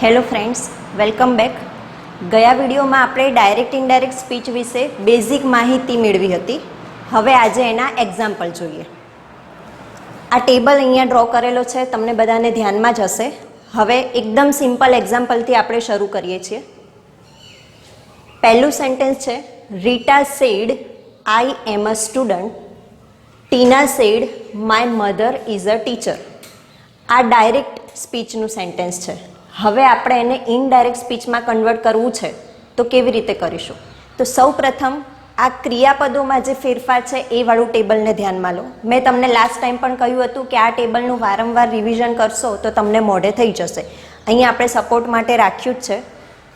Hello friends, welcome back. ગયા વિડીયોમાં આપણે ડાયરેક્ટ ઇનડાયરેક્ટ સ્પીચ વિશે બેઝિક માહિતી મેળવી હતી. હવે આજે એના એક્ઝામ્પલ જોઈએ. આ ટેબલ અહીંયા ડ્રો કરેલો છે, તમને બધાને ધ્યાનમાં જ હશે. હવે એકદમ સિમ્પલ એક્ઝામ્પલથી આપણે શરૂ કરીએ છીએ. પહેલું સેન્ટેન્સ છે, Rita said I am a student. Tina said my mother is a teacher. આ ડાયરેક્ટ સ્પીચનું સેન્ટેન્સ છે. હવે આપણે એને ઇનડાયરેક્ટ સ્પીચમાં કન્વર્ટ કરવું છે તો કેવી રીતે કરીશું? તો સૌ પ્રથમ આ ક્રિયાપદોમાં જે ફેરફાર છે એ વાળું ટેબલને ધ્યાનમાં લો. મેં તમને લાસ્ટ ટાઈમ પણ કહ્યું હતું કે આ ટેબલનું વારંવાર રિવિઝન કરશો તો તમને મોઢે થઈ જશે. અહીંયા આપણે સપોર્ટ માટે રાખ્યું જ છે.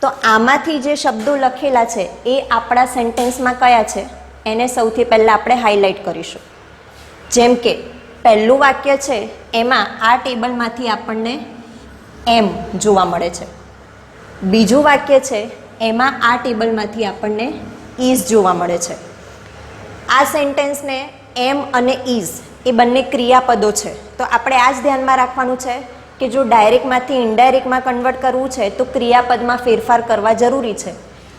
તો આમાંથી જે શબ્દો લખેલા છે એ આપણા સેન્ટેન્સમાં કયા છે એને સૌથી પહેલાં આપણે હાઇલાઇટ કરીશું. જેમ કે પહેલું વાક્ય છે એમાં આ ટેબલમાંથી આપણને એમ જોવા મળે છે. બીજું વાક્ય છે એમાં આ ટેબલમાંથી આપણને ઇઝ જોવા મળે છે. આ સેન્ટેન્સને એમ અને ઇઝ એ બંને ક્રિયાપદો છે. તો આપણે આ જ ધ્યાનમાં રાખવાનું છે કે જો ડાયરેક્ટમાંથી ઇનડાયરેક્ટમાં કન્વર્ટ કરવું છે તો ક્રિયાપદમાં ફેરફાર કરવા જરૂરી છે.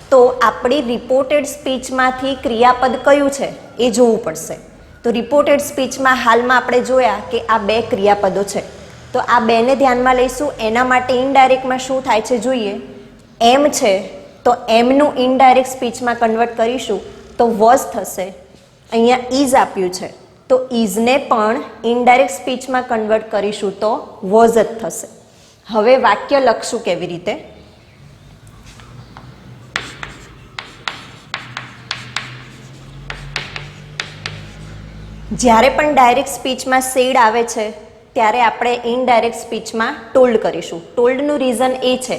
તો આપણી રિપોર્ટેડ સ્પીચમાંથી ક્રિયાપદ કયું છે એ જોવું પડશે. તો રિપોર્ટેડ સ્પીચમાં હાલમાં આપણે જોયા કે આ બે ક્રિયાપદો છે. તો આ બેને ધ્યાનમાં લઈશું. એના માટે ઇનડાયરેક્ટમાં શું થાય છે જોઈએ. એમ છે તો એમનું ઇનડાયરેક્ટ સ્પીચમાં કન્વર્ટ કરીશું તો વોઝ થશે. અહીંયા ઇઝ આપ્યું છે તો ઇઝને પણ ઇનડાયરેક્ટ સ્પીચમાં કન્વર્ટ કરીશું તો વોઝ જ થશે. હવે વાક્ય લખશું કેવી રીતે? જ્યારે પણ ડાયરેક્ટ સ્પીચમાં સેડ આવે છે ત્યારે આપણે ઇનડાયરેક્ટ સ્પીચમાં ટોલ્ડ કરીશું. ટોલ્ડનું રીઝન એ છે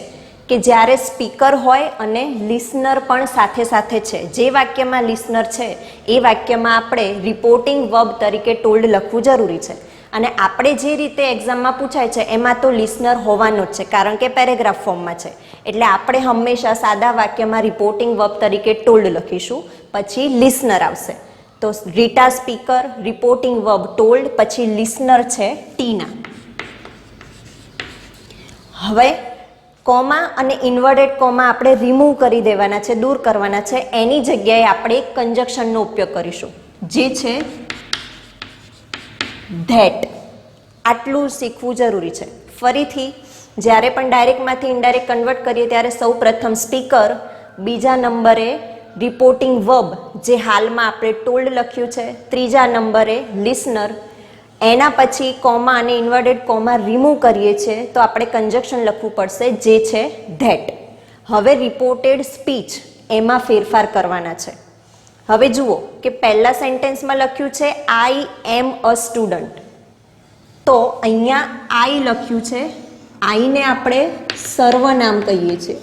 કે જ્યારે સ્પીકર હોય અને લિસનર પણ સાથે સાથે છે. જે વાક્યમાં લિસનર છે એ વાક્યમાં આપણે રિપોર્ટિંગ વર્બ તરીકે ટોલ્ડ લખવું જરૂરી છે. અને આપણે જે રીતે એક્ઝામમાં પૂછાય છે એમાં તો લિસનર હોવાનો જ છે, કારણ કે પેરેગ્રાફ ફોર્મમાં છે. એટલે આપણે હંમેશા સાદા વાક્યમાં રિપોર્ટિંગ વર્બ તરીકે ટોલ્ડ લખીશું, પછી લિસનર આવશે. તો Rita speaker, reporting verb told, પછી લિસનર છે ટીના. હવે કોમા અને ઇન્વર્ટેડ કોમા આપણે રિમૂવ કરી દેવાના છે, દૂર કરવાના છે. એની જગ્યાએ આપણે એક કંજક્શનનો ઉપયોગ કરીશું જે છે ધેટ. આટલું શીખવું જરૂરી છે. ફરીથી જ્યારે પણ ડાયરેક્ટમાંથી ઇનડાયરેક્ટ કન્વર્ટ કરીએ ત્યારે સૌ પ્રથમ સ્પીકર, બીજા નંબરે રિપોર્ટિંગ વર્બ જે હાલમાં આપણે ટોલ્ડ લખ્યું છે, ત્રીજા નંબરે લિસનર. એના પછી કોમા અને ઇન્વર્ટેડ કોમા રિમૂવ કરીએ છીએ તો આપણે કંજક્શન લખવું પડશે જે છે ધેટ. હવે રિપોર્ટેડ સ્પીચ એમાં ફેરફાર કરવાના છે. હવે જુઓ કે પહેલા સેન્ટેન્સમાં લખ્યું છે આઈ એમ અ સ્ટુડન્ટ. તો અહીંયા આઈ લખ્યું છે. આઈને આપણે સર્વનામ કહીએ છીએ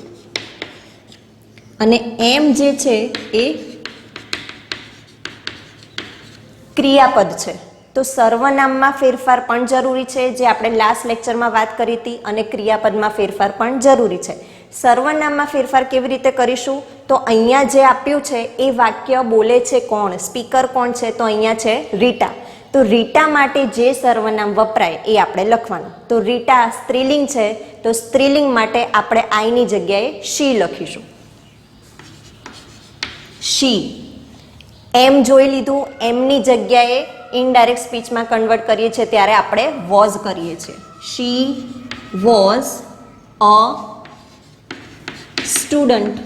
અને એમ જે છે એ ક્રિયાપદ છે. તો સર્વનામમાં ફેરફાર પણ જરૂરી છે, જે આપણે લાસ્ટ લેક્ચરમાં વાત કરી હતી, અને ક્રિયાપદમાં ફેરફાર પણ જરૂરી છે. સર્વનામમાં ફેરફાર કેવી રીતે કરીશું? તો અહીંયા જે આપ્યું છે એ વાક્ય બોલે છે કોણ, સ્પીકર કોણ છે? તો અહીંયા છે રીટા. તો રીટા માટે જે સર્વનામ વપરાય એ આપણે લખવાનું. તો રીટા સ્ત્રીલિંગ છે તો સ્ત્રીલિંગ માટે આપણે આઈની જગ્યાએ શી લખીશું. શી. એમ જોઈ લીધું. એમની જગ્યાએ ઇનડાયરેક્ટ સ્પીચમાં કન્વર્ટ કરીએ છીએ ત્યારે આપણે વોઝ કરીએ છીએ. She was a student.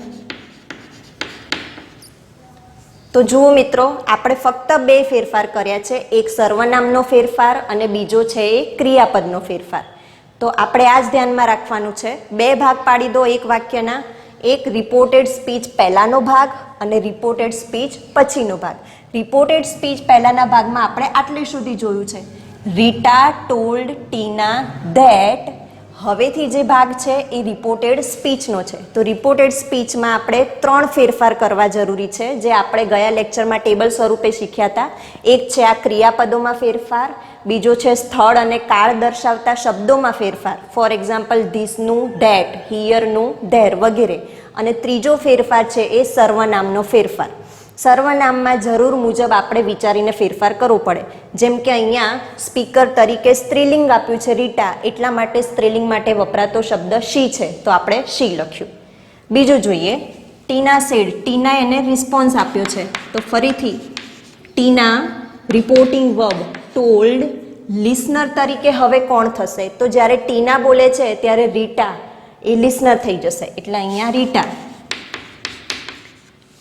તો જુઓ મિત્રો, આપણે ફક્ત બે ફેરફાર કર્યા છે. એક સર્વનામનો ફેરફાર અને બીજો છે એ ક્રિયાપદનો ફેરફાર. તો આપણે આ જ ધ્યાનમાં રાખવાનું છે. બે ભાગ પાડી દો એક વાક્યના. એક રિપોર્ટેડ સ્પીચ પહેલાનો ભાગ અને રિપોર્ટેડ સ્પીચ પછીનો ભાગ. રિપોર્ટેડ સ્પીચ પહેલાના ભાગમાં આપણે આટલે સુધી જોયું છે, રીટા ટોલ્ડ ટીના ધેટ. હવેથી જે ભાગ છે એ રિપોર્ટેડ સ્પીચનો છે. તો રિપોર્ટેડ સ્પીચમાં આપણે 3 ફેરફાર કરવા જરૂરી છે, જે આપણે ગયા લેક્ચરમાં ટેબલ સ્વરૂપે શીખ્યા હતા. એક છે આ ક્રિયાપદોમાં ફેરફાર, બીજો છે સ્થળ અને કાળ દર્શાવતા શબ્દોમાં ફેરફાર, ફોર એક્ઝામ્પલ ધીસનું ધેટ, હિયરનું ધેર વગેરે. અને ત્રીજો ફેરફાર છે એ સર્વનામનો ફેરફાર. સર્વનામમાં જરૂર મુજબ આપણે વિચારીને ફેરફાર કરવો પડે. જેમ કે અહીંયા સ્પીકર તરીકે સ્ત્રીલિંગ આપ્યું છે રીટા, એટલા માટે સ્ત્રીલિંગ માટે વપરાતો શબ્દ શી છે, તો આપણે શી લખ્યું. બીજું જોઈએ, ટીના સેડ, ટીના એને રિસ્પોન્સ આપ્યો છે, તો ફરીથી ટીના રિપોર્ટિંગ વર્બ ટોલ્ડ, લિસનર તરીકે હવે કોણ થશે, તો જ્યારે ટીના બોલે છે ત્યારે રીટા એ લિસનર થઈ જશે, એટલે અહીંયા રીટા.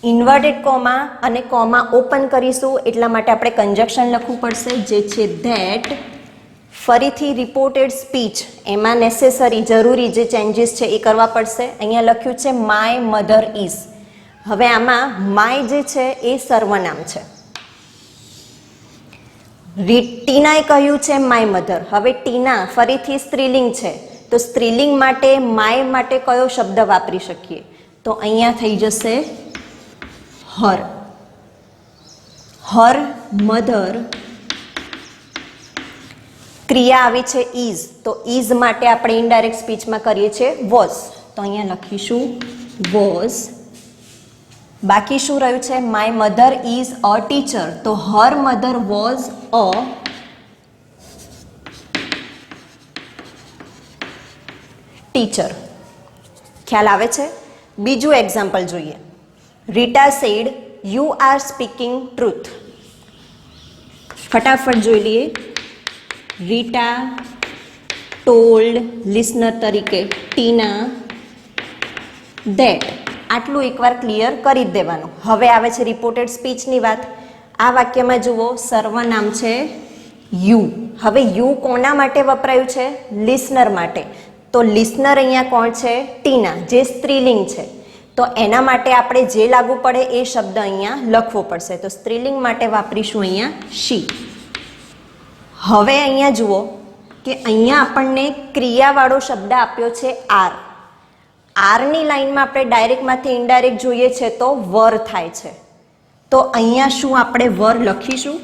ઇન્વર્ટેડ કોમા અને કોમા ઓપન કરીશું એટલા માટે આપણે કંજક્શન લખવું પડશે, જે છે ધેટ. ફરીથી રિપોર્ટેડ સ્પીચ, એમાં નેસેસરી જરૂરી જે ચેન્જીસ છે એ કરવા પડશે. અહીંયા લખ્યું છે માય મધર ઇઝ. હવે આમાં માય જે છે એ સર્વનામ છે. ટીનાએ કહ્યું છે માય મધર. હવે ટીના ફરીથી સ્ત્રીલિંગ છે, તો સ્ત્રીલિંગ માટે માય માટે કયો શબ્દ વાપરી શકીએ, તો અહીંયા થઈ જશે હર. Her mother. ક્રિયા આવી છે ઇઝ, તો ઇઝ માટે આપણે ઇનડાયરેક્ટ સ્પીચમાં કરીએ છીએ વોઝ, તો અહીંયા લખીશું વોઝ. બાકી શું રહ્યું છે, my mother is a teacher, તો her mother was a teacher. ખ્યાલ આવે છે. બીજું એક્ઝામ્પલ જોઈએ. Rita said you are speaking truth. ફટાફટ જોઈ લઈએ. રીટા ટોલ્ડ લિસનર તરીકે ટીના ધેટ. આટલું એકવાર ક્લિયર કરી જ દેવાનું. હવે આવે છે રિપોર્ટેડ સ્પીચની વાત. આ વાક્યમાં જુઓ, સર્વનામ છે યુ. હવે યુ કોના માટે વપરાયું છે, લિસનર માટે, તો લિસનર અહીંયા કોણ છે, ટીના, જે સ્ત્રીલિંગ છે, તો એના માટે આપણે જે લાગુ પડે એ શબ્દ અહીંયા લખવો પડશે, તો સ્ત્રીલિંગ માટે વાપરીશું અહીંયા શી. હવે અહીંયા જુઓ કે અહીંયા આપણને ક્રિયાવાળો શબ્દ આપ્યો છે આર. આરની લાઈનમાં આપણે ડાયરેક્ટમાંથી ઇનડાયરેક્ટ જોઈએ છે તો વર થાય છે, તો અહીંયા શું આપણે વર લખીશું,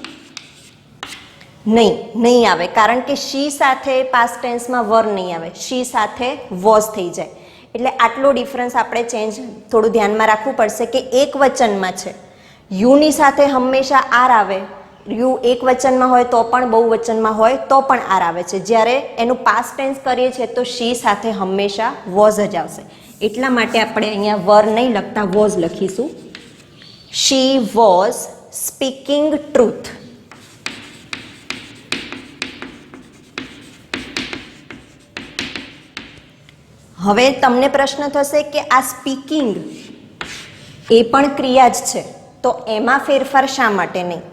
નહીં આવે, કારણ કે શી સાથે પાસ્ટ ટેન્સમાં વર નહીં આવે, શી સાથે વોઝ થઈ જાય. એટલે આટલો ડિફરન્સ આપણે ચેન્જ થોડું ધ્યાનમાં રાખવું પડશે કે એક વચનમાં છે, યુની સાથે હંમેશા આર આવે, યુ એક વચનમાં હોય તો પણ, બહુ વચનમાં હોય તો પણ આર આવે છે. જ્યારે એનું પાસ્ટ ટેન્સ કરીએ છીએ તો શી સાથે હંમેશા વોઝ જ આવશે. એટલા માટે આપણે અહીંયા વર નહીં લખતા વોઝ લખીશું. She was speaking truth. હવે તમને પ્રશ્ન થશે કે આ સ્પીકિંગ એ પણ ક્રિયા જ છે, તો એમાં ફેરફાર શા માટે નહીં,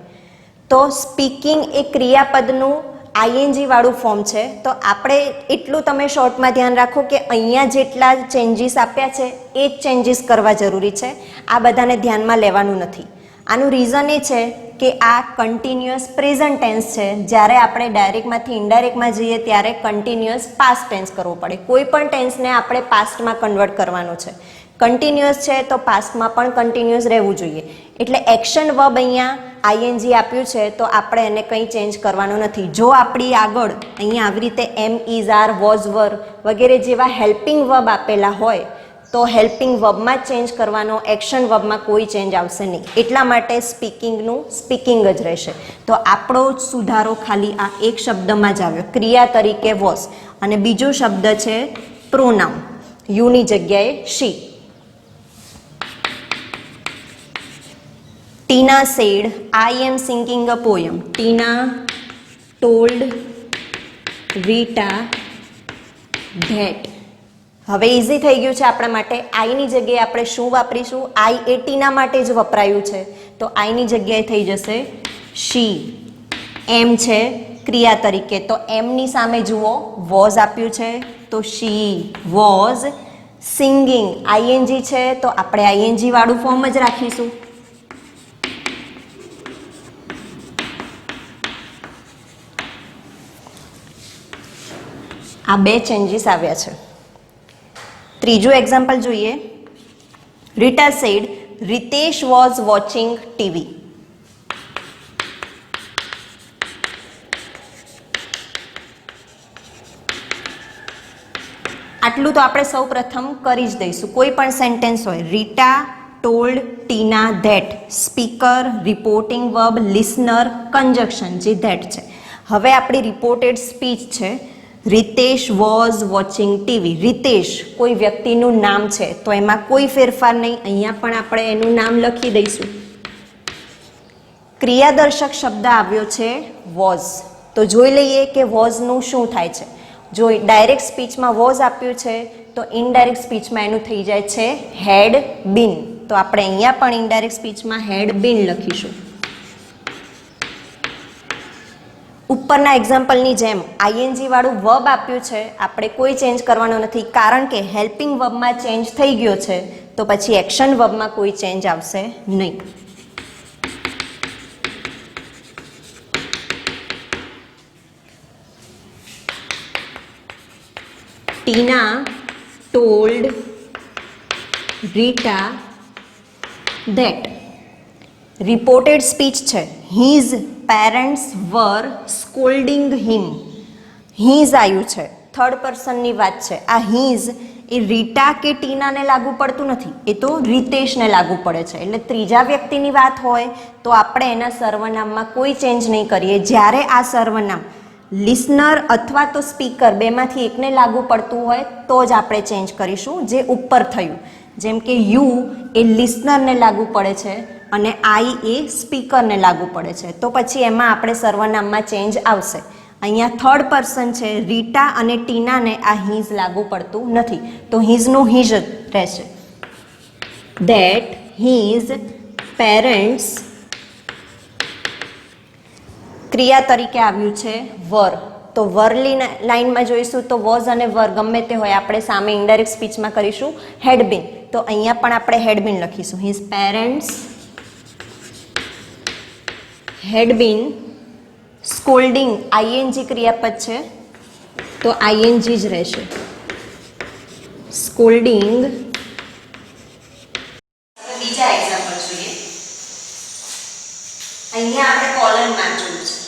તો સ્પીકિંગ એ ક્રિયાપદનું આઈએનજી વાળું ફોર્મ છે, તો આપણે એટલું તમે શોર્ટમાં ધ્યાન રાખો કે અહીંયા જેટલા ચેન્જીસ આપ્યા છે એ જ ચેન્જીસ કરવા જરૂરી છે, આ બધાને ધ્યાનમાં લેવાનું નથી. આનું રીઝન એ છે કે આ કન્ટિન્યુઅસ પ્રેઝન્ટ ટેન્સ છે, જ્યારે આપણે ડાયરેક્ટમાંથી ઇનડાયરેક્ટમાં જઈએ ત્યારે કન્ટિન્યુઅસ પાસ્ટ ટેન્સ કરવો પડે. કોઈ પણ ટેન્સને આપણે પાસ્ટમાં કન્વર્ટ કરવાનો છે. કન્ટિન્યુઅસ છે તો પાસ્ટમાં પણ કન્ટિન્યુઅસ રહેવું જોઈએ. એટલે એક્શન વર્બ અહીંયા આઈએનજી આપ્યું છે તો આપણે એને કંઈ ચેન્જ કરવાનું નથી. જો આપણી આગળ અહીંયા આવી રીતે એમ, ઇઝ, આર, વોઝ, વર વગેરે જેવા હેલ્પિંગ વર્બ આપેલા હોય તો હેલ્પિંગ વર્બમાં જ ચેન્જ કરવાનો, એક્શન વર્બમાં કોઈ ચેન્જ આવશે નહીં. એટલા માટે સ્પીકિંગનું સ્પીકિંગ જ રહેશે. તો આપણો સુધારો ખાલી આ એક શબ્દમાં જ આવ્યો, ક્રિયા તરીકે વોઝ, અને બીજો શબ્દ છે પ્રોનાઉન, યુની જગ્યાએ she. Tina said I am singing a poem. Tina told Rita that. હવે ઇઝી થઈ ગયું છે આપણા માટે. આઈની જગ્યાએ આપણે શું વાપરીશું, આઈ એ ટીના માટે જ વપરાયું છે, તો આઈની જગ્યાએ થઈ જશે શી. એમ છે ક્રિયા તરીકે, તો એમની સામે જુઓ વોઝ આપ્યું છે, તો શી વોઝ સિંગિંગ. આઈએનજી છે તો આપણે આઈએનજી વાળું ફોર્મ જ રાખીશું. આ બે ચેન્જીસ આવ્યા છે. ત્રીજું એક્ઝામ્પલ જોઈએ. Rita said Ritesh was watching TV. આટલું તો આપણે સૌ પ્રથમ કરી જ દઈશું. કોઈ પણ સેન્ટેન્સ હોય, Rita told Tina that. Speaker, reporting verb, listener, conjunction જે ધેટ છે. હવે આપણી રિપોર્ટેડ સ્પીચ છે Ritesh was watching TV. Ritesh કોઈ વ્યક્તિનું નામ છે તો એમાં કોઈ ફેરફાર નહીં, અહીંયા પણ આપણે એનું નામ લખી દઈશું. ક્રિયાદર્શક શબ્દ આવ્યો છે વોઝ. તો જોઈ લઈએ કે વોઝનું શું થાય છે. જો ડાયરેક્ટ સ્પીચમાં વોઝ આપ્યું છે તો ઇનડાયરેક્ટ સ્પીચમાં એનું થઈ જાય છે હેડ બીન. તો આપણે અહીંયા પણ ઇનડાયરેક્ટ સ્પીચમાં હેડ બીન લખીશું. ઉપરના એક્ઝામ્પલની જેમ આઈએનજી વાળું વર્બ આપ્યું છે, આપણે કોઈ ચેન્જ કરવાનો નથી કારણ કે હેલ્પિંગ વર્બમાં ચેન્જ થઈ ગયો છે, તો પછી એક્શન વર્બમાં કોઈ ચેન્જ આવશે નહીં. Tina told Rita that. Reported speech છે his parents were scolding him. His આવ્યું છે, થર્ડ પર્સનની વાત છે. આ હીઝ એ રીટા કે ટીનાને લાગુ પડતું નથી, એ તો રિતેશને લાગુ પડે છે. એટલે ત્રીજા વ્યક્તિની વાત હોય તો આપણે એના સર્વનામમાં કોઈ ચેન્જ નહીં કરીએ. જ્યારે આ સર્વનામ લિસનર અથવા તો સ્પીકર બેમાંથી એકને લાગુ પડતું હોય તો જ આપણે ચેન્જ કરીશું, જે ઉપર થયું. જેમ કે યુ એ લિસનરને લાગુ પડે છે અને આઈ એ સ્પીકરને લાગુ પડે છે, તો પછી એમાં આપણે સર્વનામમાં ચેન્જ આવશે. અહીંયા થર્ડ પર્સન છે રીટા અને ટીનાને આ હીઝ લાગુ પડતું નથી, તો હીઝનું હીઝ જ રહેશે. That his parents. ક્રિયા તરીકે આવ્યું છે વર. તો વરની લાઈનમાં જોઈશું તો વોઝ અને વર ગમે તે હોય આપણે સામે ઇનડાયરેક્ટ સ્પીચમાં કરીશું હેડબીન. તો અહીંયા પણ આપણે હેડબીન લખીશું. His parents had been. Scolding ING ક્રિયાપદ છે તો આઈએનજી જ રહેશે. સ્કોલ્ડિંગ. બીજા એક્ઝામ્પલ જોઈએ. અહીંયા આપણે કોલન માર્ક જોયું છે.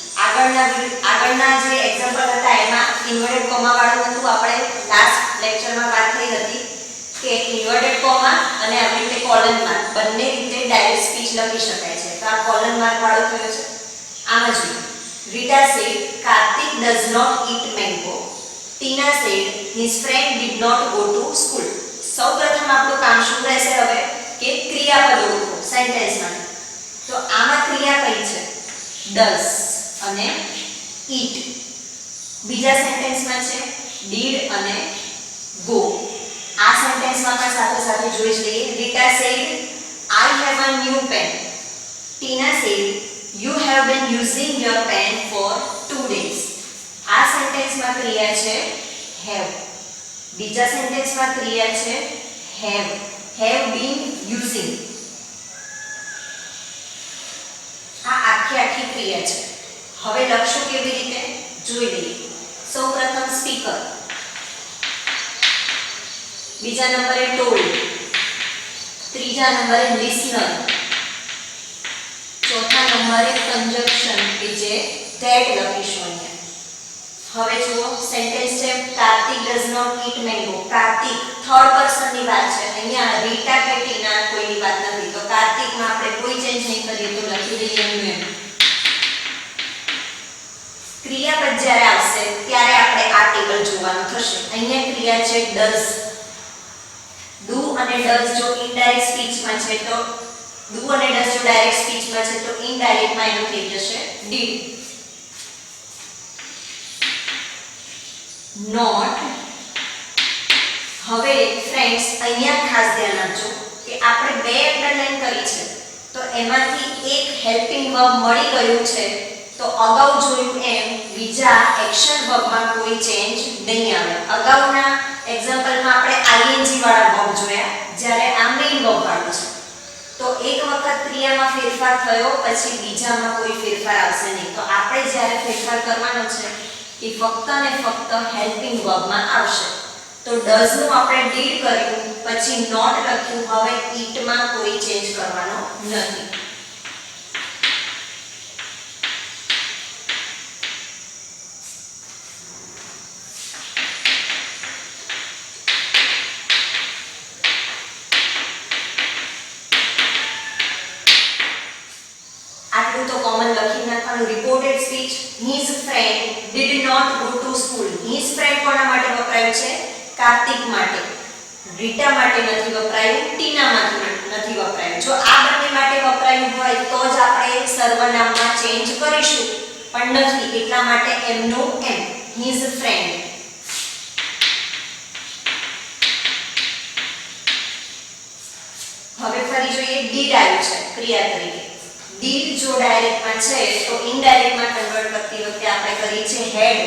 આગળના જે એક્ઝામ્પલ હતા એમાં ઇન્વર્ટેડ કોમા વાળું હતું. આપણે લાસ્ટ લેક્ચરમાં વાત થઈ હતી કે ઇન્વર્ટેડ કોમા અને આવી રીતે કોલન માર્ક બંને રીતે ડાયરેક્ટ સ્પીચ લખી શકાય છે. તો આ કોલન માર્ક વાળો થયો છે. આમાં જોઈએ Rita said Kartik does not eat mango. Tina said his friend did not go to school. સૌપ્રથમ આપણું કામ શું રહેશે હવે કે ક્રિયાપદ ઓળખો સેન્ટેન્સમાં. તો આમાં ક્રિયા કઈ છે? ડઝ અને ઈટ. બીજા સેન્ટેન્સમાં છે ડીડ અને ગો. આ સેન્ટેન્સમાં પણ સાથે સાથે જોઈ લઈએ. Rita said I have a new pen. Tina said you have been using your pen for 2 days. આ સેન્ટેન્સમાં ક્રિયા છે હેવ. બીજા સેન્ટેન્સમાં ક્રિયા છે હેવ બીન યુઝિંગ. આ આખી ક્રિયા છે. હવે લખશું કેવી રીતે જોઈ લઈએ. સૌપ્રથમ સ્પીકર, બીજા નંબરે ટોલ્ડ, ત્રીજા નંબરે લિસનર, ચોથા નંબરે કંજક્શન કે જે ધેટ લખીશું અહીંયા. હવે જુઓ સેન્ટેન્સ છે Kartik does not eat mango. Kartik third પર્સનની વાત છે. અહીંયા રીટા કે ટીના કોઈની વાત નથી, તો કાર્તિકમાં આપણે કોઈ ચેન્જ નહીં કરીએ તો લખી દઈએ એનું એમ. ક્રિયાપદ જ્યારે આવશે ત્યારે આપણે આ ટેબલ જોવાનું થશે. અહીંયા ક્રિયા છે ડઝ. ડુ અને ડઝ જો ઇનડાયરેક્ટ સ્પીચમાં છે તો ડુ અને ડઝ જો ડાયરેક્ટ સ્પીચમાં છે તો ઇનડાયરેક્ટમાં એનું થઈ જશે ડીડ. નોટ. હવે ફ્રેન્ડ્સ અહીંયા ખાસ ધ્યાન આપજો કે આપણે બે અંડરલાઈન કરી છે તો એમાંથી એક હેલ્પિંગ વર્બ મળી ગયું છે, તો અગાઉ જોયું એમ બીજા એક્શન વર્બમાં કોઈ ચેન્જ નહીં આવે. અગાઉના એક્ઝામ્પલમાં આપણે આઈએનજી વાળા વર્બ જોયા, જ્યારે આ મેઇન વર્બ વાળું છે. તો એક વખત ક્રિયામાં ફેરફાર થયો પછી બીજામાં કોઈ ફેરફાર આવશે નહીં. તો આપણે જ્યારે ફેરફાર કરવાનો છે એ ફક્ત ને ફક્ત હેલ્પિંગ વર્બમાં આવશે. તો ડઝ નું આપણે ડીડ કર્યું, પછી નોટ લખ્યું. હવે ઈટમાં કોઈ ચેન્જ કરવાનો નથી. રાખવાનું reported speech his friend did not go to school. His friend કોના માટે વપરાયું છે? કાર્તિક માટે. રીટા માટે નથી વપરાયું, ટીના માટે નથી વપરાયું. જો આ બંને માટે વપરાયું હોય તો જ આપણે સર્વનામમાં ચેન્જ કરીશું, પણ નથી એટલા માટે એમનું એમ હિઝ ફ્રેન્ડ. હવે ફરી જોઈએ ડીડ આવ્યું છે ક્રિયા તરીકે. ડીડ જો ડાયરેક્ટમાં છે તો ઇનડાયરેક્ટમાં કન્વર્ટ કરતી વખતે આપણે કરીએ છીએ હેડ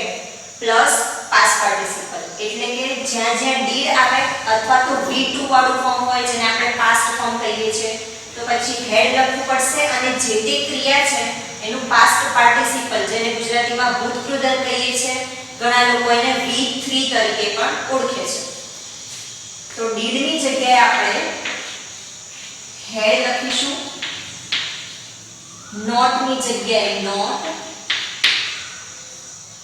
પ્લસ પાસ્ટ પાર્ટિસિપલ. એટલે કે જ્યાં જ્યાં ડીડ આવે અથવા તો V2 વાળું ફોર્મ હોય જેને આપણે પાસ્ટ ફોર્મ કહીએ છીએ તો પછી હેડ લખવું પડશે અને જે તે ક્રિયા છે એનું પાસ્ટ પાર્ટિસિપલ જેને ગુજરાતીમાં ભૂતકૃદંત કહીએ છીએ, ઘણા લોકો એને V3 તરીકે પણ ઓળખે છે. તો ડીડની જગ્યાએ આપણે હેડ લખીશું, નોટની જગ્યાએ નોટ.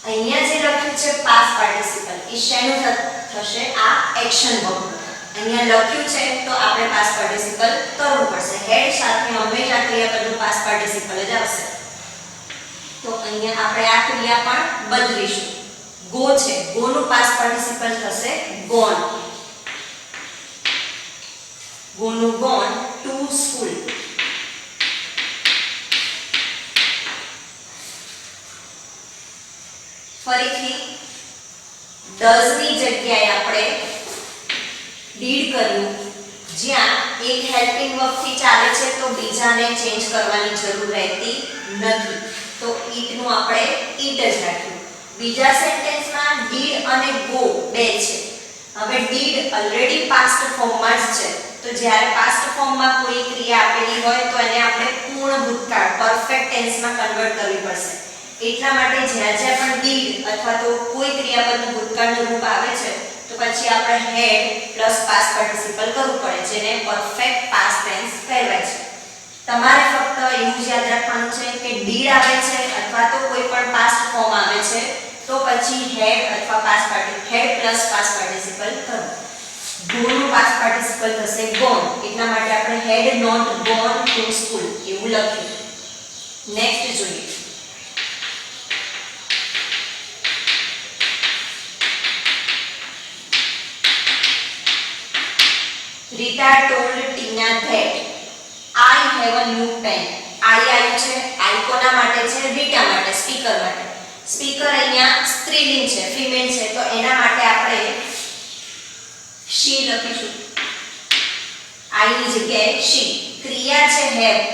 અહીંયા જે લખ્યું છે પાસ્ટ પાર્ટિસિપલ એ શેનું થશે? આ એક્શન વર્બ. અહીંયા લખ્યું છે તો આપણે પાસ્ટ પાર્ટિસિપલ કરવું પડશે. હેડ સાથે હંમેશા ક્રિયાપદનું પાસ્ટ પાર્ટિસિપલ જ આવશે. તો અહીંયા આપણે આ ક્રિયા પણ બદલીશું. ગો છે, ગો નું પાસ્ટ પાર્ટિસિપલ થશે ગોન. ગો નું ગોન ટુ સ્કૂલ. ફરીથી ડઝ ની જગ્યાએ આપણે ડીડ કર્યું. જ્યાં એક હેલ્પિંગ વર્બ થી ચાલે છે તો બીજાને ચેન્જ કરવાની જરૂર રહેતી નથી. તો ઈટ નું આપણે ઈટ જ રાખ્યું. બીજા સેન્ટેન્સમાં ડીડ અને ગો બે છે. હવે ડીડ ઓલરેડી પાસ્ટ ફોર્મમાં જ છે તો જ્યારે પાસ્ટ ફોર્મમાં કોઈ ક્રિયા આપેલી હોય તો એને આપણે પૂર્ણ ભૂતકાળ પરફેક્ટ ટેન્સમાં કન્વર્ટ કરવી પડશે. એટલા માટે જ્યાં જ્યાં પણ ડીડ અથવા તો કોઈ ક્રિયાપદનું ભૂતકાળનું રૂપ આવે છે તો પછી આપણે હેડ પ્લસ પાસ્ટ પાર્ટિસિપલ કરવું પડે જેને પરફેક્ટ પાસ્ટ ટેન્સ કહેવાય છે. તમારે ફક્ત એવું જ યાદ રાખવાનું છે કે ડીડ આવે છે અથવા તો કોઈ પણ પાસ્ટ ફોર્મ આવે છે તો પછી હેડ અથવા હેડ પ્લસ પાસ્ટ પાર્ટિસિપલ કરવું. ગો નું પાસ્ટ પાર્ટિસિપલ થશે ગોન. એટલા માટે આપણે had not gone to school એવું લખ્યું. નેક્સ્ટ જોઈએ. Rita told Tina that I have a new pen. I આવ્યું છે. I કોના માટે છે? રીટા માટે, સ્પીકર માટે. સ્પીકર અહીંયા સ્ત્રીલિંગ છે, ફિમેલ છે તો એના માટે આપણે she લખીશું. I ની જગ્યાએ she. ક્રિયા છે have.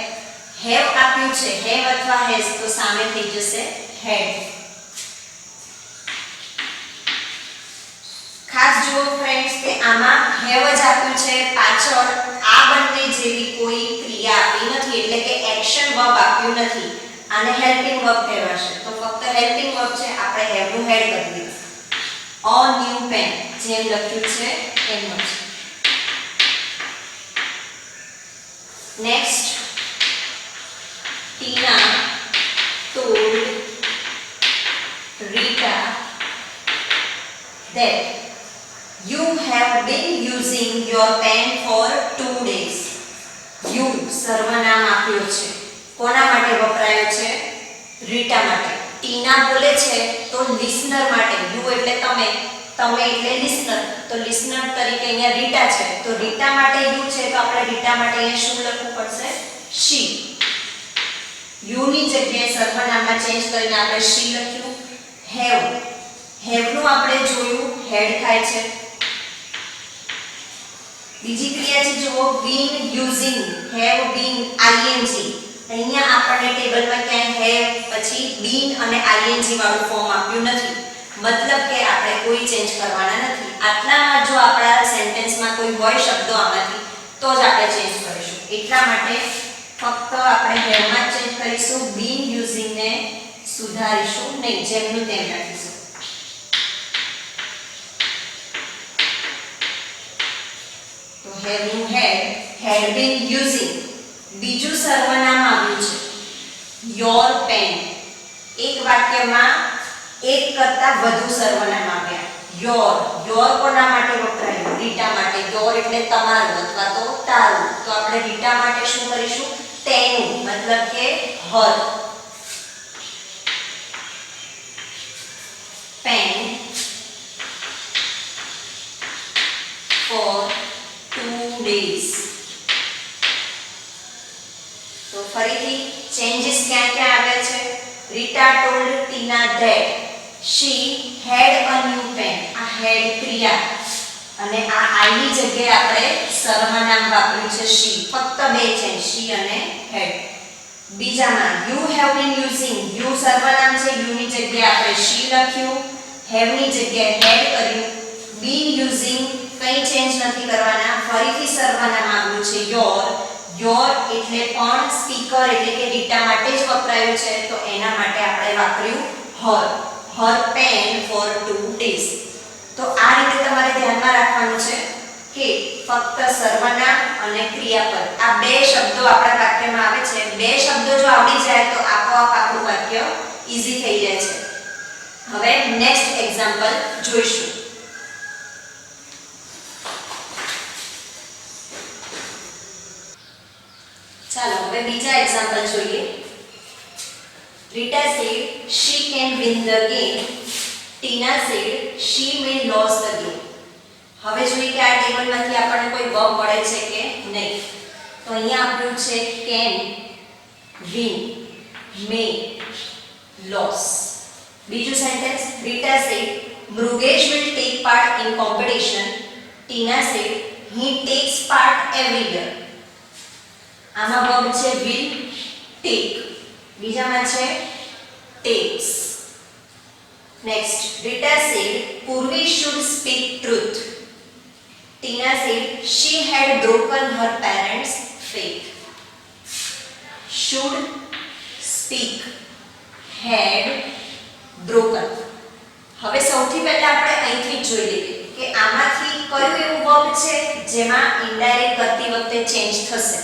have આપ્યું છે have અથવા has તો સામે થઈ જશે had. ખાસ જુઓ ફ્રેન્ડ્સ કે આમાં હેવ જ આપ્યું છે, પાછળ આ બંને જેવી કોઈ ક્રિયા આપી નથી એટલે કે એક્શન વર્બ આપ્યું નથી. આને હેલ્પિંગ વર્બ કહેવાશે તો ફક્ત હેલ્પિંગ વર્બ છે આપણે હેવ નું હેડ કરી દીધું. અ ન્યુ પેન જેમ લખ્યું છે એમ જ. Next Tina told Rita that you have been using your pen for 2 days. You સર્વનામ આપ્યો છે. કોના માટે વપરાયો છે? રીટા માટે. ટીના બોલે છે તો લિસનર માટે. યુ એટલે તમે, તમે એટલે લિસનર. તો લિસનર તરીકે અહીંયા રીટા છે તો રીટા માટે યુ છે તો આપણે રીટા માટે અહીંયા શું લખવું પડશે? she. યુ ની જગ્યાએ સર્વનામમાં ચેન્જ કરીને આપણે she લખ્યું. have. have નું આપણે જોયું હેડ થાય છે. બીજી ક્રિયા છે જુઓ been using. have been ing. અહીંયા આપણને ટેબલમાં ક્યાંય have પછી been અને ing વાળું ફોર્મ આપ્યું નથી. મતલબ કે આપણે કોઈ ચેન્જ કરવાના નથી. આટલામાં જો આપણા સેન્ટેન્સમાં કોઈ હોય શબ્દો આમાંથી તો જ આપણે ચેન્જ કરીશું. એટલા માટે ફક્ત આપણે have માં ચેન્જ કરીશું. been using ને સુધારીશું નહીં, જેમનું તેમ રાખીશું. તો have નું had been using. બીજું સર્વનામ આવ્યું છે your pen. એક વાક્યમાં એક કરતા વધુ સર્વનામ આવ્યા. your કોના માટે વપરાયું? રીટા માટે. your એટલે તમારું અથવા તો તારું. તો આપણે રીટા માટે શું કરીશું? તેનું મતલબ કે her. days. તો ફરીથી ચેન્જીસ ક્યાં ક્યાં આવ્યા છે? Rita told Tina that she had a new pen. આ had ક્રિયા અને આ I ની જગ્યાએ આપણે સર્વનામ વાપર્યું છે she. ફક્ત બે છે she અને had. બીજામાં you have been using, you સર્વનામ છે, you ની જગ્યાએ આપણે she લખ્યું, have ની જગ્યાએ had કર્યું. been using કંઈ ચેન્જ નથી કરવાના, ફરીથી સર્વનામ આવ્યું છે your એટલે પણ સ્પીકર એટલે કે રીટા માટે જ વપરાયું છે, તો એના માટે આપણે વાપર્યું her pen for 2 days. તો આ રીતે તમારે ધ્યાનમાં રાખવાનું છે કે ફક્ત સર્વનામ અને ક્રિયાપદ આ બે શબ્દો આપણા વાક્યમાં આવે છે. બે શબ્દો જો આવડી જાય તો આપોઆપ આપણું વાક્ય ઈઝી થઈ જાય છે. હવે નેક્સ્ટ એક્ઝામ્પલ જોઈશું. ચાલો હવે બીજા એક્ઝામ્પલ જોઈએ. Rita said she can win the game. Tina said she may lose the game. હવે જોઈએ કે આ ટેબલમાંથી આપણને કોઈ વર્બ મળે છે કે નહીં. તો અહીંયા આપ્યું છે can, win, may, lose. બીજું sentence Rita said Mrugesh will take part in competition. Tina said he takes part every year. આમાં વર્બ છે will, take. બીજામાં છે takes. Next, Rita said Purvi should speak truth. Tina said she had broken her parents' faith. Should, speak, had, broken. હવે સૌથી પહેલા આપણે અહીંથી જ જોઈ લઈએ કે આમાંથી કયું એવું વર્બ છે જેમાં ઇનડાયરેક્ટ કરતી વખતે ચેન્જ થશે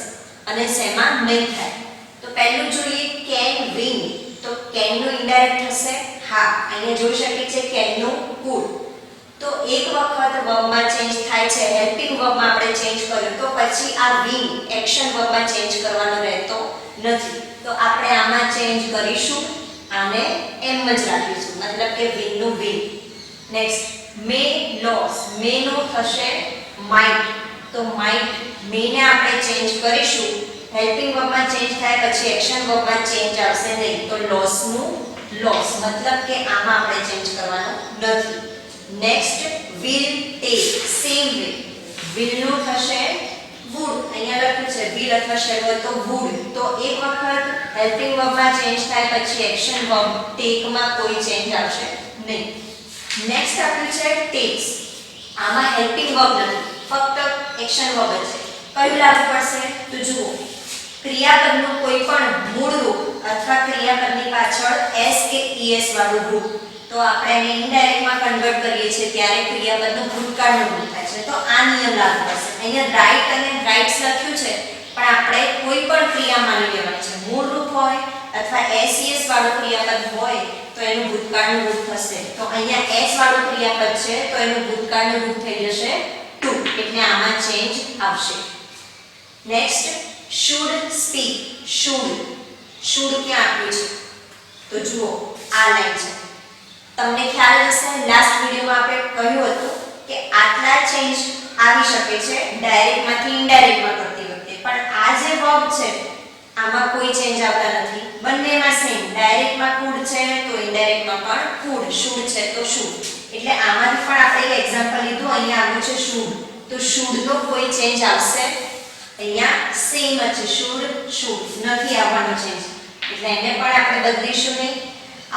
અને શેમાં નહીં થાય. તો પહેલું જોઈએ can win. તો can નું ઇનડાયરેક્ટ થશે હા. અહીંયા જોઈ શકીએ છે can નું could. તો એક વખત વર્બમાં ચેન્જ થાય છે, હેલ્પિંગ વર્બમાં આપણે ચેન્જ કર્યું તો પછી આ win એક્શન વર્બમાં ચેન્જ કરવાનો રહેતો નથી. તો આપણે આમાં ચેન્જ કરીશું, આને એમ જ રાખીશું, મતલબ કે win નું win. Next may loss. may નું થશે might. તો might may ને આપણે ચેન્જ કરીશું, હેલ્પિંગ વર્બમાં ચેન્જ થાય પછી એક્શન વર્બમાં ચેન્જ આવશે નહીં, તો લોસ નું લોસ, મતલબ કે આમાં આપણે ચેન્જ કરવાનું નથી. Next will take. Same way will નું થશે would. અહીંયા લખ્યું છે will અથવા shall હોય તો would. તો એક વખત હેલ્પિંગ વર્બમાં ચેન્જ થાય પછી એક્શન વર્બ take માં કોઈ ચેન્જ આવશે નહીં. નેક્સ્ટ આપ્યું છે takes. આમાં હેલ્પિંગ વર્બ નથી, ફક્ત એક્શન વર્બ છે. કયું લાગુ પડશે? તો જુઓ ક્રિયાપદનું કોઈ પણ મૂળ રૂપ અથવા ક્રિયાપદની પાછળ s કે es વાળું રૂપ, તો આપણે એને ઇનડાયરેક્ટમાં કન્વર્ટ કરીએ છીએ ત્યારે ક્રિયાપદનું ભૂતકાળનું રૂપ થાય છે. તો આ નિયમ લાગુ પડશે. અહીંયા રાઈટ અને રાઇટ્સ લખ્યું છે પણ આપણે કોઈ પણ ક્રિયા માની લેવાની છે. મૂળ રૂપ હોય અથવા ses વાળું ક્રિયાપદ હોય તો એનું ભૂતકાળનું રૂપ થશે. તો અહીંયા s વાળું ક્રિયાપદ છે તો એનું ભૂતકાળનું રૂપ થઈ જશે to, એટલે આમાં ચેન્જ આવશે. Next should speak. should ક્યાં આપ્યું છે? તો જુઓ આ લાઈન છે. તમને ખ્યાલ હશે લાસ્ટ વિડિયોમાં આપણે કહ્યું હતું કે આટલા ચેન્જ આવી શકે છે ડાયરેક્ટમાંથી ઇનડાયરેક્ટમાં કરતી વખતે, પણ આ જે વર્બ છે આમાં કોઈ ચેન્જ આવતા નથી. બંનેમાં સેમ, ડાયરેક્ટમાં could છે તો ઇનડાયરેક્ટમાં પણ could, should છે તો should. એટલે આમાંથી પણ આપણે એક એક્ઝામ્પલ લીધું, અહીંયા આવ્યું છે should. તો should નો કોઈ ચેન્જ આવશે અહીંયા સેમ જ છે, should નથી આવવાનો ચેન્જ, એટલે એને પણ આપણે બદલીશું નહીં.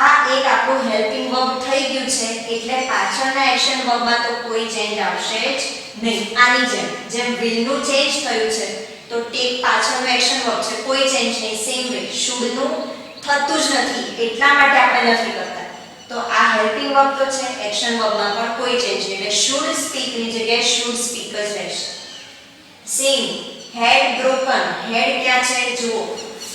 આ એક આપણું હેલ્પિંગ વર્બ થઈ ગયું છે એટલે પાછળના એક્શન વર્બમાં તો કોઈ ચેન્જ આવશે જ નહીં. આની જેમ will નું ચેન્જ થયું છે તો take પાછળનું એક્શન વર્બ છે, કોઈ ચેન્જ નહીં. સેમ વે should નું થતું જ નથી એટલા માટે આપણે નથી કરતા. તો આ હેલ્પિંગ વર્બ તો છે, એક્શન વર્બમાં પણ કોઈ ચેન્જ નહીં, એટલે should speak ની જગ્યાએ should speak જ રહેશે. Same had broken. had ક્યાં છે? જુઓ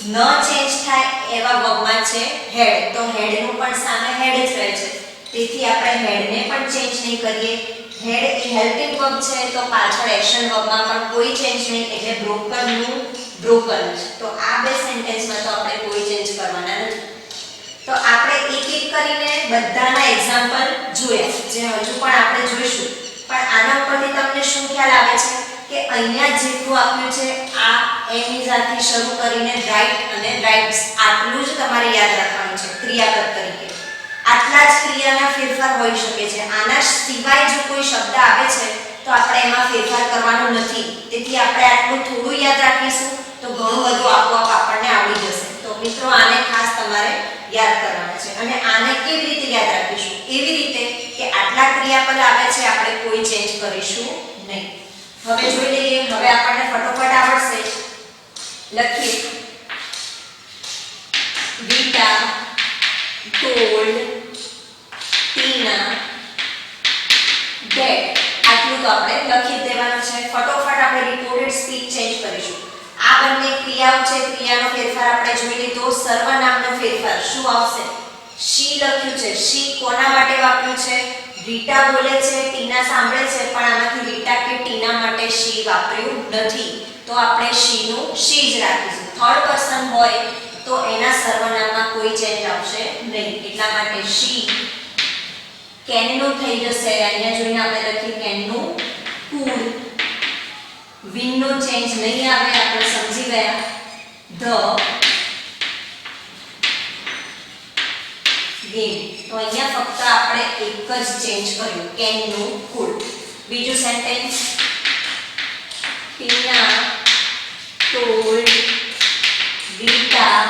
ન ચેન્જ થાય એવા વર્બમાં છે had, તો had નું પણ સામે had જ રહે છે, તેથી આપણે had ને પણ ચેન્જ નહીં કરીએ. had એ હેલ્પિંગ વર્બ છે તો પાછળ એક્શન વર્બમાં પણ કોઈ ચેન્જ નહીં, એટલે broken નું broken જ. તો આ બે સેન્ટેન્સમાં તો આપણે કોઈ ચેન્જ કરવાના નથી. તો આપણે એક એક કરીને બધાના એક્ઝામ્પલ જોયા જે હજુ પણ આપણે જોઈશું, પણ આના ઉપરથી તમને શું ખ્યાલ આવે છે કે અહીંયા જેટલું આપ્યું છે આ એમ ઇઝ આથી શરૂ કરીને રાઈટ અને રાઇટ્સ આટલું જ તમારે યાદ રાખવાનું છે ક્રિયાપદ તરીકે. આટલા જ ક્રિયાના ફેરફાર હોઈ શકે છે. આના સિવાય જો કોઈ શબ્દ આવે છે તો આપણે એમાં ફેરફાર કરવાનો નથી. તેથી આપણે આટલું થોડું યાદ રાખીશું તો ઘણું બધું આપોઆપ આપણને આવડી જશે. તો મિત્રો આને ખાસ તમારે યાદ કરવાના છે. અને આને કેવી રીતે યાદ રાખીશું? એવી રીતે કે આટલા ક્રિયાપદ આવે છે આપણે કોઈ ચેન્જ કરીશું નહીં. હવે જોઈ લઈએ. હવે આપણને ફટોફટ આવડશે. લખીએ રીટા told Tina that. આટલું તો આપણે લખી દેવાનું છે. ફટોફટ આપણે રિપોર્ટેડ સ્પીચ ચેન્જ કરીશું. આ બંને ક્રિયાઓ છે. ક્રિયાનો ફેરફાર આપણે જોઈ લીધો. સર્વનામનો ફેરફાર શું આવશે? she લખ્યું છે. she કોના માટે વાપર્યું છે? રીટા બોલે છે, ટીના સાંભળે છે, પણ આમાંથી રીટા કે ટીના માટે she વાપર્યું નથી. તો આપણે she નું she જ રાખીશું. થર્ડ પર્સન હોય તો એના સર્વનામમાં કોઈ ચેન્જ આવશે નહીં. એટલા માટે she can નું થઈ જશે. અહીંયા જોઈને આપણે લખીએ can નું could. will નો ચેન્જ નહીં આવે. આપણે સમજી ગયા. the game. તો અહીંયા ફક્ત આપણે એક જ ચેન્જ કર્યું can નું could. બીજું sentence Tina told Rita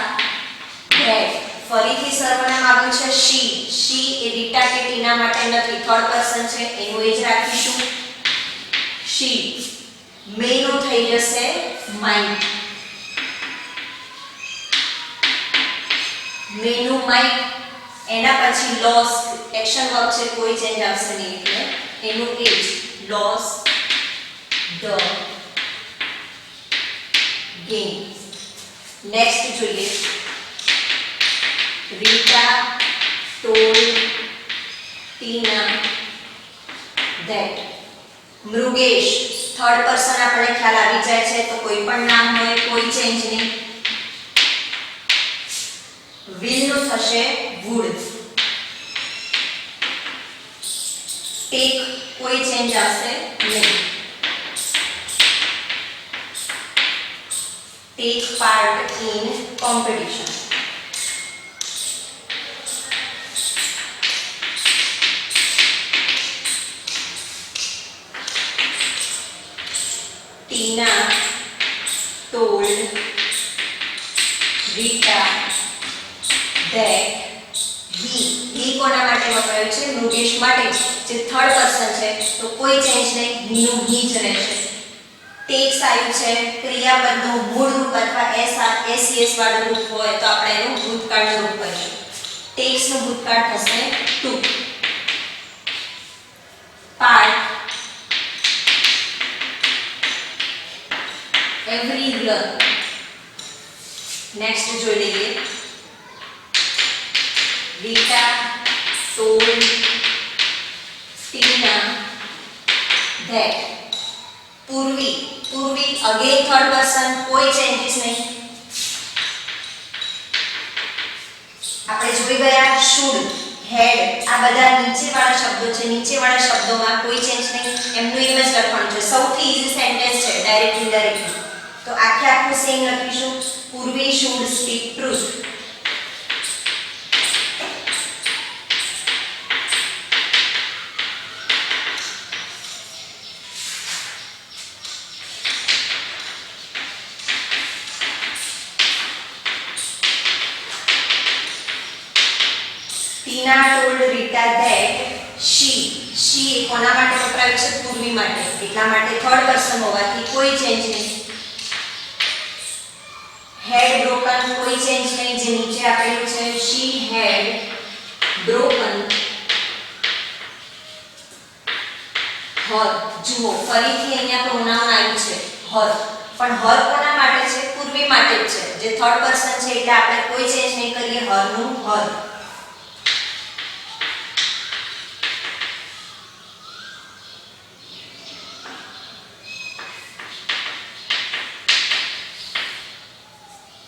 that. ફરીથી સર્વનામ આવ્યું છે she. she એ રીટા કે ટીના માટે નથી. થર્ડ પર્સન છે એનું એ જ રાખીશું she. may નું થઈ જશે might. may નું might. એના પછી lost એક્શન વર્બ છે કોઈ ચેન્જ આવશે નહીં એટલે એનું એ જ lost the game. નેક્સ્ટ જોઈએ Rita told Tina that. Mrugesh third person આપણે ખ્યાલ આવી જાય છે તો કોઈ પણ નામ હોય કોઈ ચેન્જ નહીં. will નું થશે would. take કોઈ ચેન્જ આવશે નહીં. take part in competition. Tina told Rita that he કોના માટે વપરાયું છે? મૃગેશ માટે. જે થર્ડ પર્સન છે તો કોઈ ચેન્જ નહીં. he નું he જ રહેશે. ટેક્સ આવ્યું છે. ક્રિયાપદનું મૂળ રૂપ અથવા એસ વાળું રૂપ હોય તો આપણે એનું ભૂતકાળનું રૂપ કરીશું. ટેક્સનું ભૂતકાળ થશે ટુ. Part every year. નેક્સ્ટ જોઈ લઈએ Rita told Tina that. Purvi again third person કોઈ ચેન્જીસ નહીં. આપણે જોઈ ગયા should had આ બધા નીચેવાળા શબ્દો છે. નીચેવાળા શબ્દોમાં કોઈ ચેન્જ નહીં. એમનું એમ જ લખવાનું છે. સૌથી ઈઝી સેન્ટેન્સ છે ડાયરેક્ટ ઇનડાયરેક્ટ. તો આખું સેમ લખીશું. પૂર્વી should speak truth. Tina told Rita that she કોના માટે વપરાયું છે? પૂર્વી માટે. એટલા માટે થર્ડ પર્સન હોવાથી કોઈ ચેન્જ નહીં. had broken કોઈ ચેન્જ નહીં. જે નીચે આપેલું છે she had broken her. જુઓ ફરીથી અહીંયા પ્રોનાઉન આવ્યું છે her. પણ her કોના માટે છે? પૂર્વી માટે જ છે. જે થર્ડ પર્સન છે એટલે આપણે કોઈ ચેન્જ નહીં કરીએ. her નું her.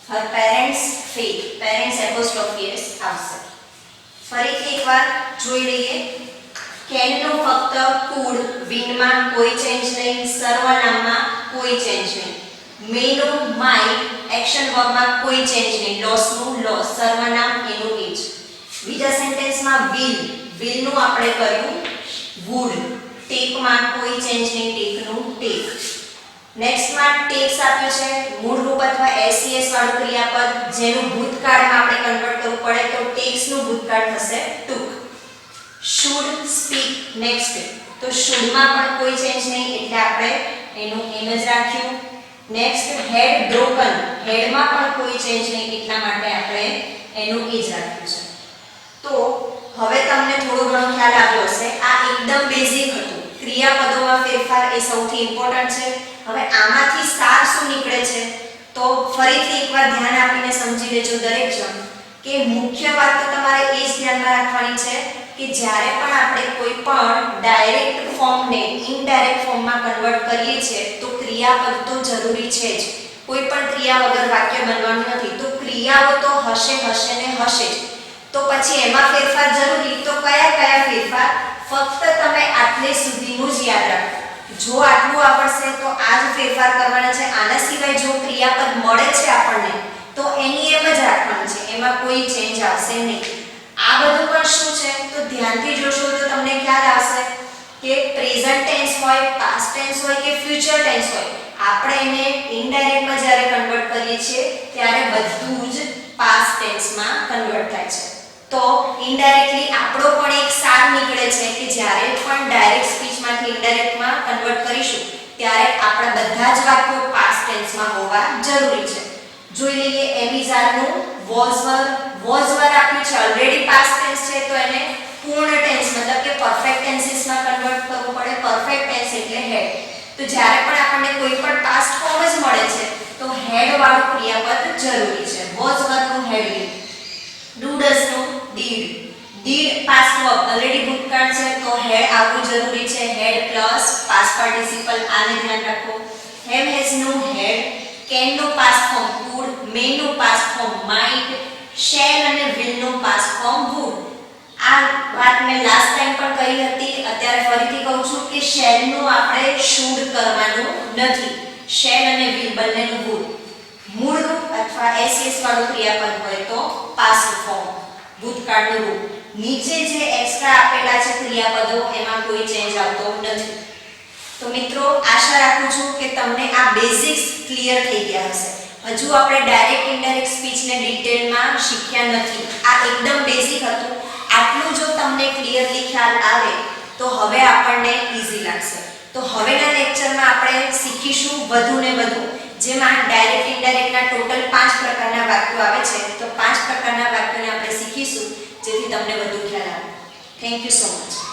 her parents faith. parents apostrophe s આવશે. ફરીથી એકવાર જોઈ લઈએ કેન નો ફક્ત કુડ, વિલ માં કોઈ ચેન્જ નહીં, સર્વનામમાં કોઈ ચેન્જ નહીં. મે નો માઇટ, એક્શન વર્બ માં કોઈ ચેન્જ નહીં, લોસ નું લોસ, સર્વનામ એનું એ જ. બીજા સેન્ટેન્સમાં વિલ નું આપણે કર્યું વુડ, ટેક માં કોઈ ચેન્જ નહીં, ટેક નું ટેક. નેક્સ્ટ માં ટેક્સ આપ્યું છે, મૂળ રૂપ અથવા એસસીએસ વાળું ક્રિયાપદ જેનું ભૂતકાળમાં આપણે કન્વર્ટ કરવું પડે તો ટેક્સ નું ભૂતકાળ થશે ટુક. શુડ સ્પીક નેક્સ્ટ, તો શુડ માં પણ કોઈ ચેન્જ નહીં એટલે આપણે એનું એમ જ રાખ્યું. નેક્સ્ટ હેડ બ્રોકન, હેડ માં પણ કોઈ ચેન્જ નહીં એટલા માટે આપણે એનું એ જ રાખ્યું છે. તો હવે તમને થોડો ઘણો ખ્યાલ આવ્યો હશે. આ એકદમ બેઝિક હતું. ક્રિયાપદોમાં ફેરફાર એ સૌથી ઇમ્પોર્ટન્ટ છે. હવે આમાંથી સાર શું નીકળે છે તો ફરીથી એકવાર ધ્યાન આપીને સમજી લેજો દરેક જણ કે મુખ્ય વાત તો તમારે એ જ ધ્યાનમાં રાખવાની છે કે જ્યારે પણ આપણે કોઈ પણ ડાયરેક્ટ ફોર્મને ઇનડાયરેક્ટ ફોર્મમાં કન્વર્ટ કરીએ છીએ તો ક્રિયાપદ તો જરૂરી છે જ. કોઈ પણ ક્રિયા વગર વાક્ય બનવાનું નથી. તો ક્રિયાઓ તો હશે ને હશે જ. તો પછી એમાં ફેરફાર જરૂરી તો કયા ફેરફાર? ફક્ત તમે આટલે સુધીનું જ યાદ રાખો. જો આટલું આવડશે તો આ જ ફેરફાર કરવાના છે. આના સિવાય જો ક્રિયાપદ મળે છે આપણને તો એની એમ જ રાખવાનું છે, એમાં કોઈ ચેન્જ આવશે નહીં. આ બધું પણ શું છે તો ધ્યાનથી જોશો તો તમને ખ્યાલ આવશે કે પ્રેઝન્ટ ટેન્સ હોય, પાસ્ટ ટેન્સ હોય કે ફ્યુચર ટેન્સ હોય, આપણે એને ઇનડાયરેક્ટમાં જ્યારે કન્વર્ટ કરીએ છીએ ત્યારે બધું જ પાસ્ટ ટેન્સમાં કન્વર્ટ થાય છે. તો ઇનડાયરેક્ટલી આપણો પણ એક સાર નીકળે છે કે જ્યારે પણ ડાયરેક્ટ સ્પીચમાંથી ઇનડાયરેક્ટમાં કન્વર્ટ કરીશું ત્યારે આપણા બધા જ વાક્યો પાસ્ટ ટેન્સમાં હોવા જરૂરી છે. જોઈ લઈએ એમિઝારનું વોઝ વર આપ્યું છે, ઓલરેડી પાસ્ટ ટેન્સ છે તો એને પૂર્ણ ટેન્સ મતલબ કે પરફેક્ટ ટેન્સીસમાં કન્વર્ટ કરવું પડે. પરફેક્ટ ટેન્સ એટલે હેડ. તો જ્યારે પણ આપણને કોઈ પણ પાસ્ટ ફોર્મ જ મળે છે તો હેડ વાળું ક્રિયાપદ જરૂરી છે. વોઝ વરનું હેડ લીધું. ડુ ડઝ નું ડીડ પાસ્ટ વર્બ ઓલરેડી ભૂતકાળ છે તો હેડ આવવું જરૂરી છે. હેડ પ્લસ પાસ્ટ પાર્ટિસિપલ, આને ધ્યાન રાખો. હેવ હેઝ નું હેડ, કેન નું પાસ્ટ ફોર્મ કુડ, મે નું પાસ્ટ ફોર્મ માઇટ, શેલ અને વિલ નું પાસ્ટ ફોર્મ વુડ. આ વાત મેં લાસ્ટ ટાઈમ પણ કહી હતી, અત્યારે ફરીથી કહું છું કે શેલ નું આપણે શુડ કરવાનું નથી. શેલ અને વિલ બંનેનું વુડ. મૂળ રૂપ અથવા એસએસ વાળું ક્રિયાપદ હોય તો પાસ્ટ ફોર્મ, ભૂતકાળનું રૂપ. નીચે જે એક્સ્ટ્રા આપેલા છે ક્રિયાપદો એમાં કોઈ ચેન્જ આવતો નથી. તો મિત્રો આશા રાખું છું કે તમને આ બેઝિક્સ ક્લિયર થઈ ગયા હશે. હજુ આપણે ડાયરેક્ટ ઇનડાયરેક્ટ સ્પીચને ડિટેલમાં શીખ્યા નથી. આ એકદમ બેઝિક હતું. આટલું જો તમને ક્લિયરલી ખ્યાલ આવે તો હવે આપણને ઈઝી લાગશે. તો હવેના લેક્ચરમાં આપણે શીખીશું વધુ ને વધુ, જેમાં ડાયરેક્ટ ઇનડાયરેક્ટના ટોટલ 5 પ્રકારના વાક્યો આવે છે. તો 5 પ્રકારના વાક્યોને આપણે શીખીશું જેથી તમને વધુ ખ્યાલ આવે. Thank you so much.